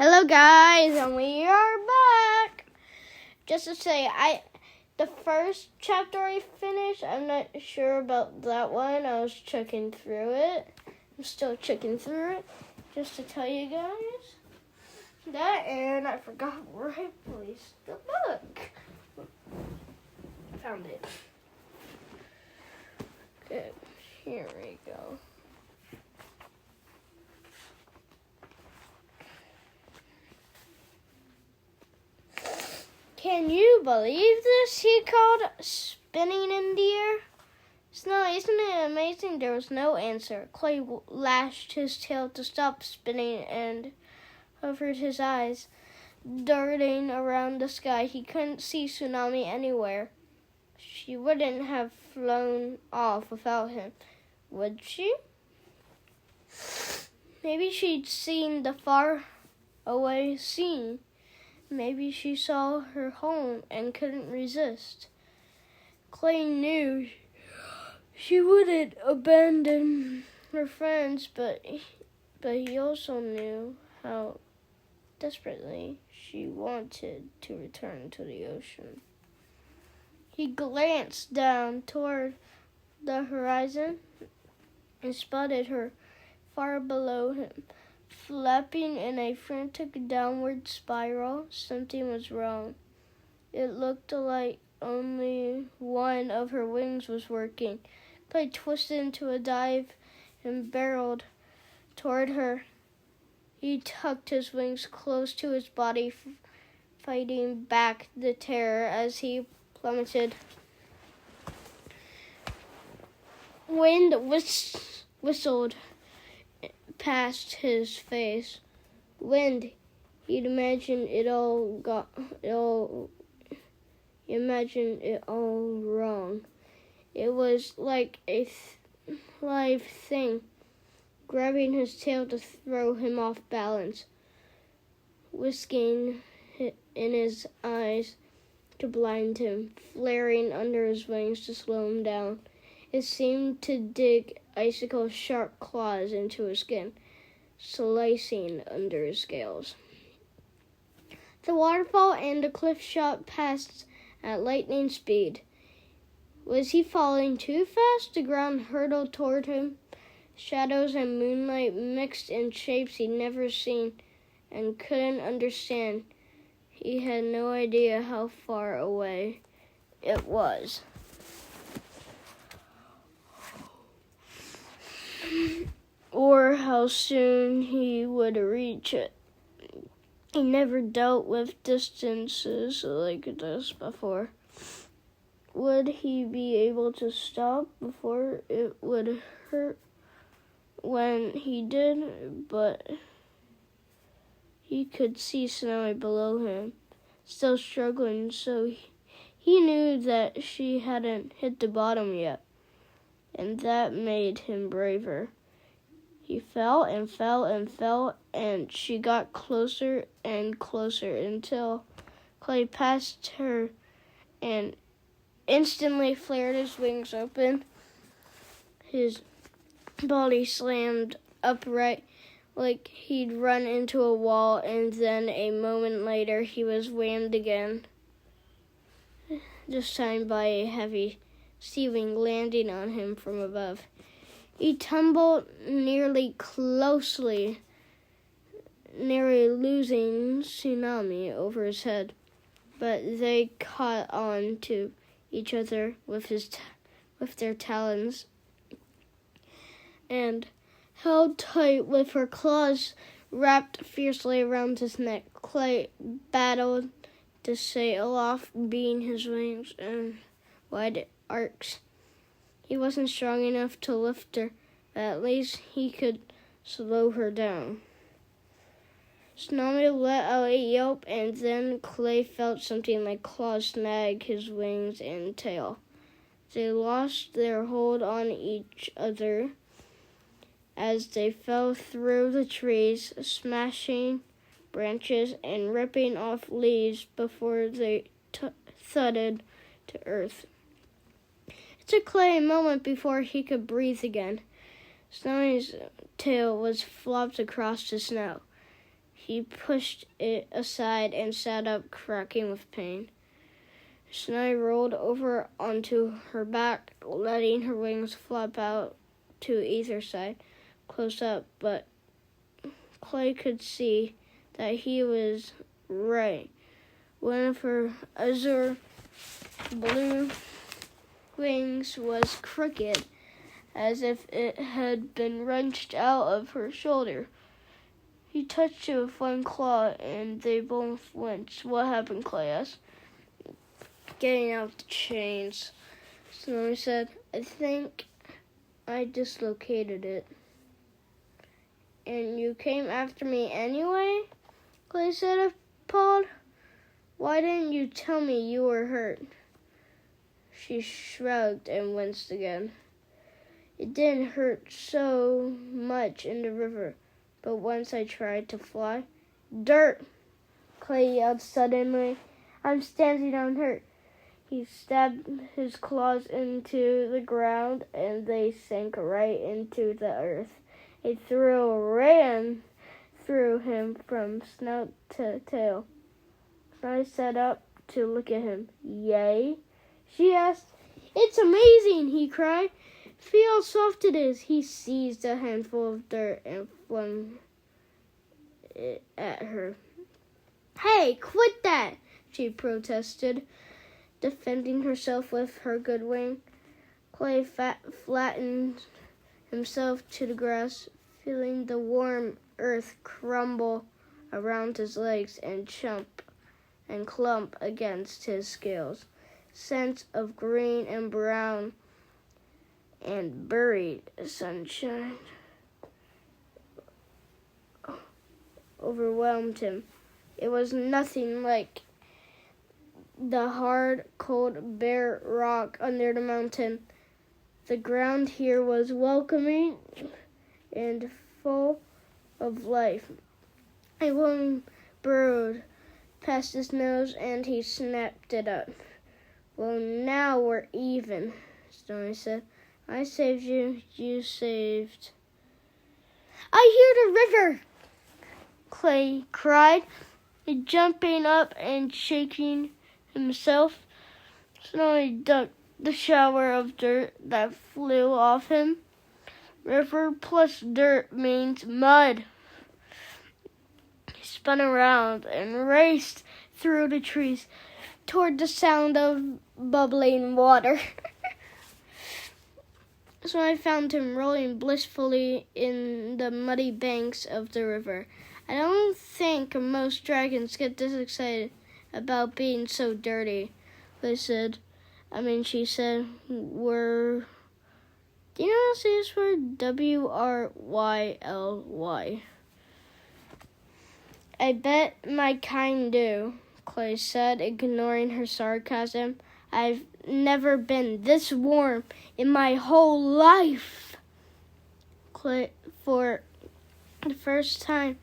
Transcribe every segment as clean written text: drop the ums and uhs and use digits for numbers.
Hello guys, and we are back. Just to say, the first chapter I finished, I'm not sure about that one. I was checking through it. I'm still checking through it. Just to tell you guys that, and I forgot where I placed the book. Found it. Good. Here we go. Can you believe this? He called spinning in the air. Snow, isn't it amazing? There was no answer. Clay lashed his tail to stop spinning and covered his eyes, darting around the sky. He couldn't see Tsunami anywhere. She wouldn't have flown off without him, would she? Maybe she'd seen the far away scene. Maybe she saw her home and couldn't resist. Clay knew she wouldn't abandon her friends, but he also knew how desperately she wanted to return to the ocean. He glanced down toward the horizon and spotted her far below him. Flapping in a frantic downward spiral, something was wrong. It looked like only one of her wings was working. Clay twisted into a dive and barreled toward her. He tucked his wings close to his body, fighting back the terror as he plummeted. Wind whistled past his face. Wind, he'd imagined it all wrong. It was like a live thing, grabbing his tail to throw him off balance, whisking in his eyes to blind him, flaring under his wings to slow him down. It seemed to dig icicle-sharp claws into his skin, slicing under his scales. The waterfall and the cliff shot past at lightning speed. Was he falling too fast? The ground hurtled toward him. Shadows and moonlight mixed in shapes he'd never seen and couldn't understand. He had no idea how far away it was. Or how soon he would reach it. He never dealt with distances like this before. Would he be able to stop before it would hurt when he did? But he could see Snowy below him, still struggling, so he knew that she hadn't hit the bottom yet, and that made him braver. He fell and fell and fell, and she got closer and closer until Clay passed her and instantly flared his wings open. His body slammed upright like he'd run into a wall, and then a moment later he was whammed again, this time by a heavy sea wing landing on him from above. He tumbled nearly losing Tsunami over his head, but they caught on to each other with their talons and held tight with her claws wrapped fiercely around his neck. Clay battled to sail off, beating his wings in wide arcs. He wasn't strong enough to lift her, but at least he could slow her down. Tsunami let out a yelp, and then Clay felt something like claws snag his wings and tail. They lost their hold on each other as they fell through the trees, smashing branches and ripping off leaves before they thudded to earth. It took Clay a moment before he could breathe again. Snowy's tail was flopped across the snow. He pushed it aside and sat up, cracking with pain. Snowy rolled over onto her back, letting her wings flap out to either side, close up, but Clay could see that he was right. One of her azure blue wings was crooked, as if it had been wrenched out of her shoulder. He touched it with one claw, and they both flinched. "What happened?" Clay asked, getting out the chains. Snowy said, "I think I dislocated it." "And you came after me anyway?" Clay said, appalled. "Why didn't you tell me you were hurt?" She shrugged and winced again. "It didn't hurt so much in the river, but once I tried to fly—" "Dirt!" Clay yelled suddenly. "I'm standing on her." He stabbed his claws into the ground, and they sank right into the earth. A thrill ran through him from snout to tail. I sat up to look at him. "Yay?" she asked. "It's amazing!" he cried. "Feel how soft it is." He seized a handful of dirt and flung it at her. "Hey, quit that!" she protested, defending herself with her good wing. Clay flattened himself to the grass, feeling the warm earth crumble around his legs and clump against his scales. Scents of green and brown and buried sunshine overwhelmed him. It was nothing like the hard, cold, bare rock under the mountain. The ground here was welcoming and full of life. A worm burrowed past his nose, and he snapped it up. "Well, now we're even," Snowy said. "I saved you, you saved—" "I hear the river!" Clay cried, jumping up and shaking himself. Snowy ducked the shower of dirt that flew off him. "River plus dirt means mud." He spun around and raced through the trees toward the sound of bubbling water. So I found him rolling blissfully in the muddy banks of the river. "I don't think most dragons get this excited about being so dirty," she said. "We're—" Do you know how to say this word? W-R-Y-L-Y. "I bet my kind do," Clay said, ignoring her sarcasm. "I've never been this warm in my whole life." Clay, for the first time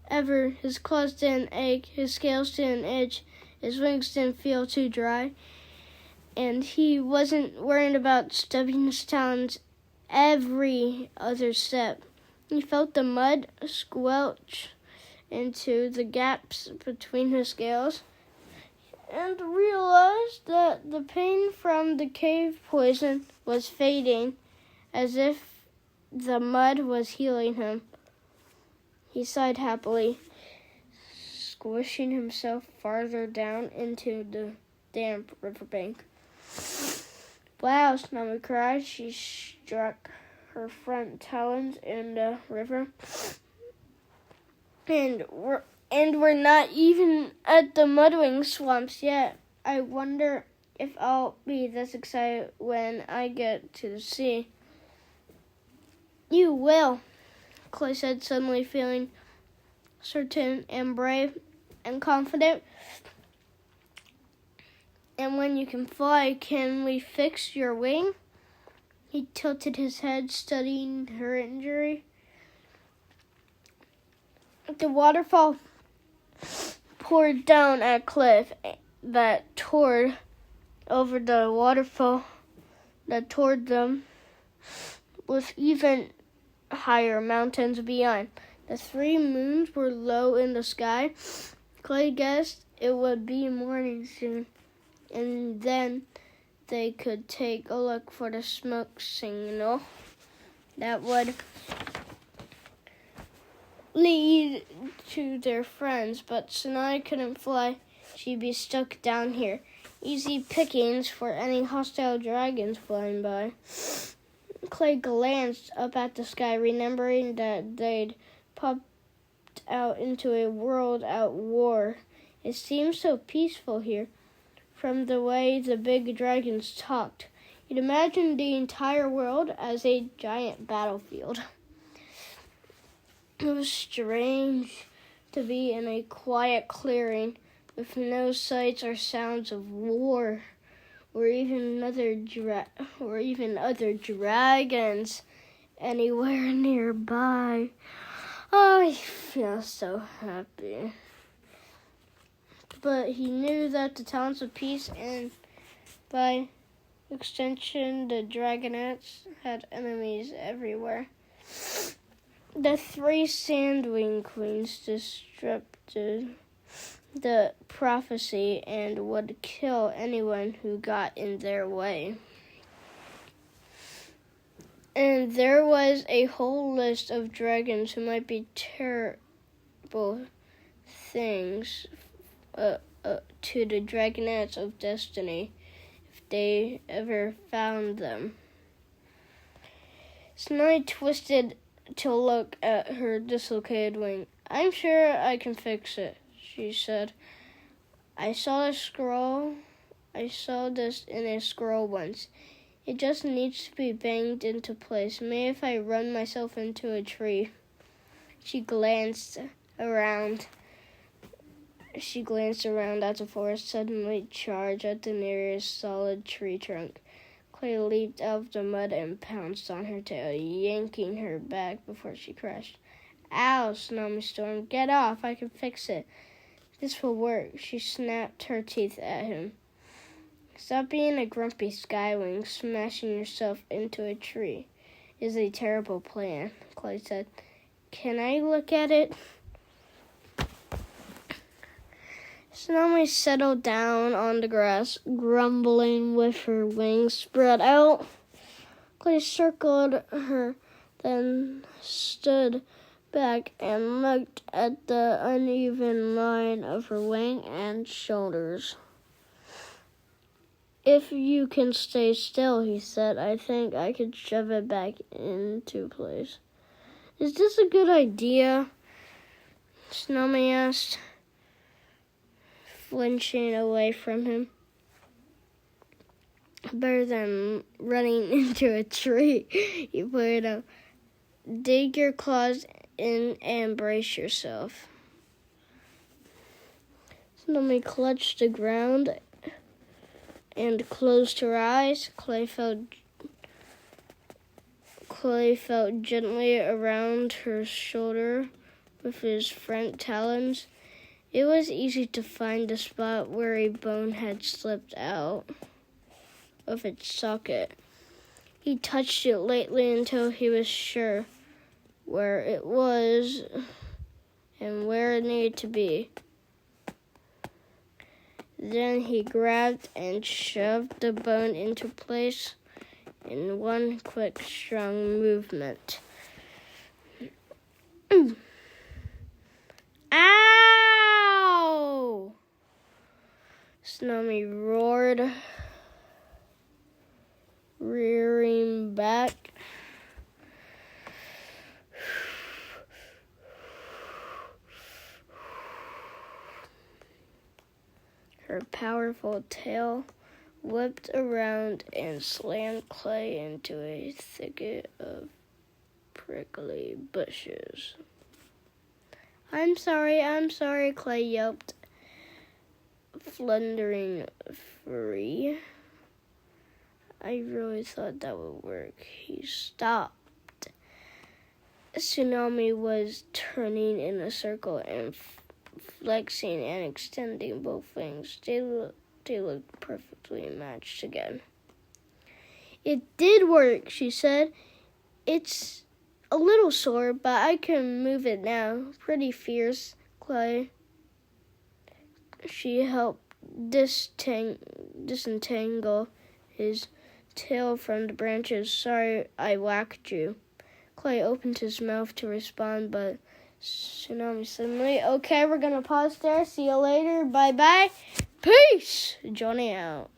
ever, his claws didn't ache, his scales didn't itch, his wings didn't feel too dry, and he wasn't worried about stubbing his talons every other step. He felt the mud squelch into the gaps between his scales and realized that the pain from the cave poison was fading, as if the mud was healing him. He sighed happily, squishing himself farther down into the damp riverbank. "Wow," Snowy cried. She struck her front talons in the river. And we're not even at the mudwing swamps yet. I wonder if I'll be this excited when I get to the sea." "You will," Clay said, suddenly feeling certain and brave and confident. "And when you can fly, can we fix your wing?" He tilted his head, studying her injury. The waterfall poured down a cliff that towered over the waterfall that toward them, with even higher mountains beyond. The 3 moons were low in the sky. Clay guessed it would be morning soon, and then they could take a look for the smoke signal that would lead to their friends. But Sonai couldn't fly. She'd be stuck down here. Easy pickings for any hostile dragons flying by. Clay glanced up at the sky, remembering that they'd popped out into a world at war. It seemed so peaceful here, from the way the big dragons talked. You'd imagine the entire world as a giant battlefield. It was strange to be in a quiet clearing with no sights or sounds of war, or even other dragons anywhere nearby. Oh, I feel so happy. But he knew that the Talents of Peace, and by extension the Dragonets, had enemies everywhere. The 3 Sandwing Queens disrupted the prophecy and would kill anyone who got in their way. And there was a whole list of dragons who might be terrible things to the Dragonets of Destiny if they ever found them. Sonai twisted to look at her dislocated wing. I'm sure I can fix it, she said. I saw this in a scroll once. It just needs to be banged into place. Maybe if I run myself into a tree. She glanced around as the forest suddenly charged at the nearest solid tree trunk. Clay leaped out of the mud and pounced on her tail, yanking her back before she crashed. Ow, Sonami stormed. Get off, I can fix it. This will work. She snapped her teeth at him. Stop being a grumpy skywing. Smashing yourself into a tree is a terrible plan, Clay said. Can I look at it? Sonami settled down on the grass, grumbling with her wings spread out. Clay circled her, then stood back and looked at the uneven line of her wing and shoulders. If you can stay still, he said, I think I could shove it back into place. Is this a good idea? Sonami asked, flinching away from him. Better than running into a tree, he pointed out. Dig your claws in and brace yourself. Sonami clutched the ground and closed her eyes. Clay felt gently around her shoulder with his front talons. It was easy to find the spot where a bone had slipped out of its socket. He touched it lightly until he was sure where it was and where it needed to be. Then he grabbed and shoved the bone into place in one quick, strong movement. Ow! Sonami roared, rearing back. Her powerful tail whipped around and slammed Clay into a thicket of prickly bushes. I'm sorry, Clay yelped, floundering free. I really thought that would work. He stopped. Sonami was turning in a circle and flexing and extending both wings. They looked perfectly matched again. It did work, she said. It's a little sore, but I can move it now. Pretty fierce, Clay. She helped disentangle his tail from the branches. Sorry I whacked you. Clay opened his mouth to respond, but Tsunami suddenly, okay, we're going to pause there. See you later. Bye-bye. Peace. Johnny out.